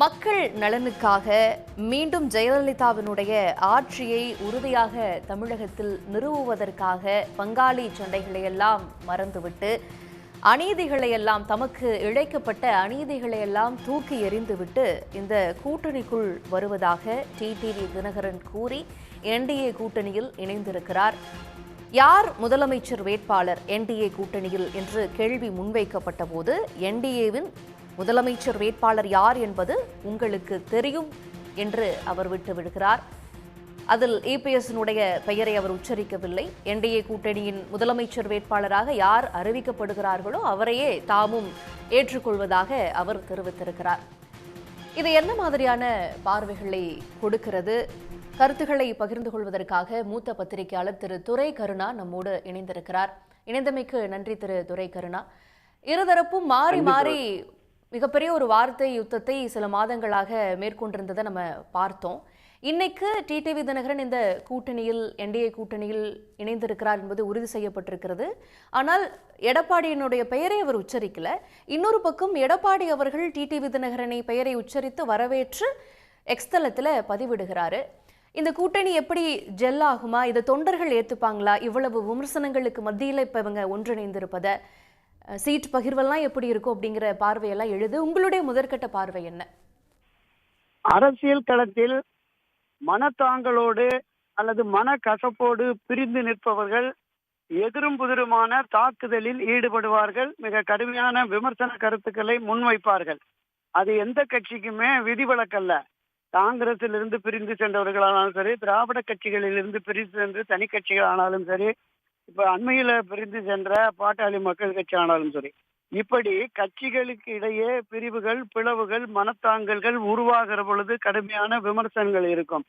மக்கள் நலனுக்காக மீண்டும் ஜெயலலிதாவினுடைய ஆட்சியை உறுதியாக தமிழகத்தில் நிறுவுவதற்காக பங்காளி சண்டைகளை எல்லாம் மறந்துவிட்டு அநீதிகளையெல்லாம் தமக்கு இழைக்கப்பட்ட அநீதிகளையெல்லாம் தூக்கி எறிந்துவிட்டு இந்த கூட்டணிக்குள் வருவதாக டிடிவி தினகரன் கூறி என்டிஏ கூட்டணியில் இணைந்திருக்கிறார். யார் முதலமைச்சர் வேட்பாளர் என்டிஏ கூட்டணியில் என்று கேள்வி முன்வைக்கப்பட்ட போது என்டிஏவின் முதலமைச்சர் வேட்பாளர் யார் என்பது உங்களுக்கு தெரியும் என்று அவர் விட்டு விடுகிறார். அதில் இபிஎஸ்னுடைய பெயரை அவர் உச்சரிக்கவில்லை. என்டிஏ கூட்டணியின் முதலமைச்சர் வேட்பாளராக யார் அறிவிக்கப்படுகிறார்களோ அவரையே தாமும் ஏற்றுக்கொள்வதாக அவர் தெரிவித்திருக்கிறார். இது என்ன மாதிரியான பார்வைகளை கொடுக்கிறது? கருத்துக்களை பகிர்ந்து கொள்வதற்காக மூத்த பத்திரிகையாளர் திரு துரை கருணா நம்மோடு இணைந்திருக்கிறார். இணைந்தமைக்கு நன்றி திரு துரை கருணா. இருதரப்பும் மாறி மாறி மிகப்பெரிய ஒரு வார்த்தை யுத்தத்தை சில மாதங்களாக மேற்கொண்டிருந்ததை நம்ம பார்த்தோம். இன்னைக்கு டிடிவி தினகரன் இந்த கூட்டணியில் என்டிஏ கூட்டணியில் இணைந்திருக்கிறார் என்பது உறுதி செய்யப்பட்டிருக்கிறது. ஆனால் எடப்பாடியினுடைய பெயரை அவர் உச்சரிக்கல. இன்னொரு பக்கம் எடப்பாடி அவர்கள் டிடிவி தினகரனை பெயரை உச்சரித்து வரவேற்று எக்ஸ்தலத்தில் பதிவிடுகிறாரு. இந்த கூட்டணி எப்படி ஜெல் ஆகுமா? இதை தொண்டர்கள் ஏற்றுப்பாங்களா? இவ்வளவு விமர்சனங்களுக்கு மத்தியில் இப்போ இவங்க ஒன்றிணைந்திருப்பதை சீட் பகிர்வெல்லாம் எப்படி இருக்கும் அப்படிங்கிற பார்வையெல்லாம் எழுது. உங்களுடைய முதற்கட்ட பார்வை என்ன? அரசியல் களத்தில் மனத்தாங்களோடு அல்லது மன கசப்போடு பிரிந்து நிற்பவர்கள் எதிரும் புதிருமான தாக்குதலில் ஈடுபடுவார்கள். மிக கடுமையான விமர்சன கருத்துக்களை முன்வைப்பார்கள். அது எந்த கட்சிக்குமே விதிவிலக்கல்ல. காங்கிரஸில் இருந்து பிரிந்து சென்றவர்களானாலும் சரி, திராவிட கட்சிகளில் இருந்து பிரிந்து சென்று தனி கட்சிகள் ஆனாலும் சரி, இப்ப அண்மையில பிரிந்து சென்ற பாட்டாளி மக்கள் கட்சி ஆனாலும் சரி, இப்படி கட்சிகளுக்கு இடையே பிரிவுகள், பிளவுகள், மனத்தாங்கல்கள் உருவாகிற பொழுது கடுமையான விமர்சனங்கள் இருக்கும்.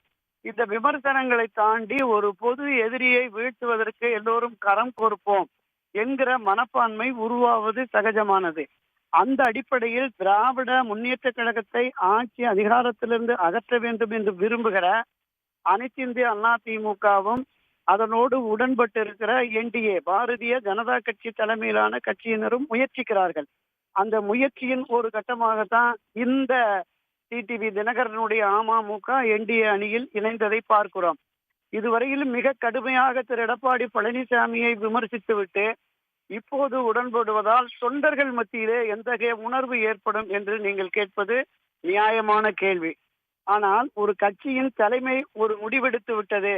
இந்த விமர்சனங்களை தாண்டி ஒரு பொது எதிரியை வீழ்த்துவதற்கு எல்லோரும் கரம் கோர்ப்போம் என்கிற மனப்பான்மை உருவாவது சகஜமானது. அந்த அடிப்படையில் திராவிட முன்னேற்ற கழகத்தை ஆட்சி அதிகாரத்திலிருந்து அகற்ற வேண்டும் என்று விரும்புகிற அனைத்து இந்திய அண்ணா திமுகவும் அதனோடு உடன்பட்டு இருக்கிற என்டிஏ பாரதிய ஜனதா கட்சி தலைமையிலான கட்சியினரும் முயற்சிக்கிறார்கள். அந்த முயற்சியின் ஒரு கட்டமாகத்தான் இந்த டிடிவி தினகரனுடைய அமமுக என்டிஏ அணியில் இணைந்ததை பார்க்கிறோம். இதுவரையிலும் மிக கடுமையாக திரு எடப்பாடி பழனிசாமியை விமர்சித்துவிட்டு இப்போது உடன்படுவதால் தொண்டர்கள் மத்தியிலே எத்தகைய உணர்வு ஏற்படும் என்று நீங்கள் கேட்பது நியாயமான கேள்வி. ஆனால் ஒரு கட்சியின் தலைமை ஒரு முடிவெடுத்து விட்டது,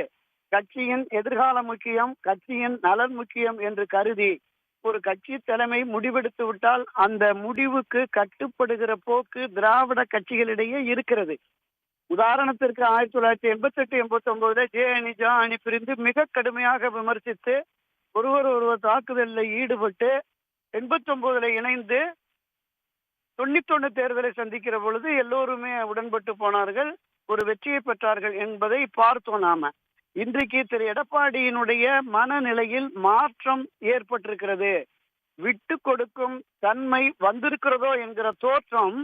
கட்சியின் எதிர்காலம் முக்கியம், கட்சியின் நலன் முக்கியம் என்று கருதி ஒரு கட்சி தலைமை முடிவெடுத்து விட்டால் அந்த முடிவுக்கு கட்டுப்படுகிற போக்கு திராவிட கட்சிகளிடையே இருக்கிறது. உதாரணத்திற்கு 1988-89 ஜே அணி ஜா அணி பிரிந்து மிக கடுமையாக விமர்சித்து ஒருவர் தாக்குதலில் ஈடுபட்டு 89 இணைந்து 91 தேர்தலை சந்திக்கிற பொழுது எல்லோருமே உடன்பட்டு போனார்கள், ஒரு வெற்றியை பெற்றார்கள் என்பதை பார்த்தோம் நாம. இன்றைக்கு திரு எடப்பாடியினுடைய மனநிலையில் மாற்றம் ஏற்பட்டிருக்கிறது. விட்டு கொடுக்கும் தன்மை வந்திருக்கிறதோ என்கிற தோற்றம்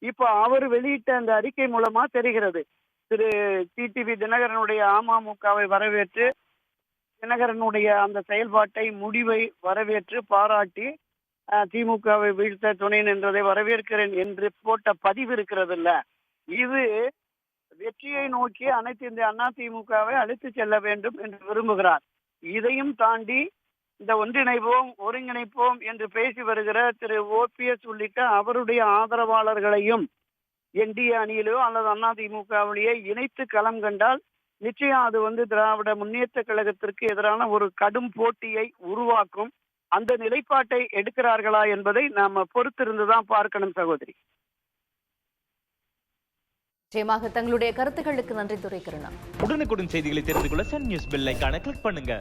இப்ப அவர் வெளியிட்ட அந்த அறிக்கை மூலமா தெரிகிறது. திரு டிடிவி தினகரனுடைய அமமுகவை வரவேற்று, தினகரனுடைய அந்த செயல்பாட்டை முடிவை வரவேற்று பாராட்டி திமுகவை வீழ்த்த துணை நின்றதை வரவேற்கிறேன் என்று போட்ட பதிவு இருக்கிறது இல்ல, இது வெற்றியை நோக்கி அனைத்து இந்திய அண்ணா திமுகவை அழைத்து செல்ல வேண்டும் என்று விரும்புகிறார். இதையும் தாண்டி இந்த ஒன்றிணைப்போம் ஒருங்கிணைப்போம் என்று பேசி வருகிற திரு ஓபிஎஸ் உள்ளிட்ட அவருடைய ஆதரவாளர்களையும் என்டிஏ அணியிலோ அல்லது அண்ணா திமுகவிலேயே இணைத்து களம் கண்டால் நிச்சயம் அது திராவிட முன்னேற்ற கழகத்திற்கு எதிரான ஒரு கடும் போட்டியை உருவாக்கும். அந்த நிலைப்பாட்டை எடுக்கிறார்களா என்பதை நாம பொறுத்திருந்துதான் பார்க்கணும் சகோதரி. நிச்சயமாக தங்களுடைய கருத்துக்களுக்கு நன்றி துரை கருணா. உடனுக்குடன் செய்திகளை தெரிந்து கொள்ள சன் நியூஸ் பெல் ஐகானை கிளிக் பண்ணுங்க.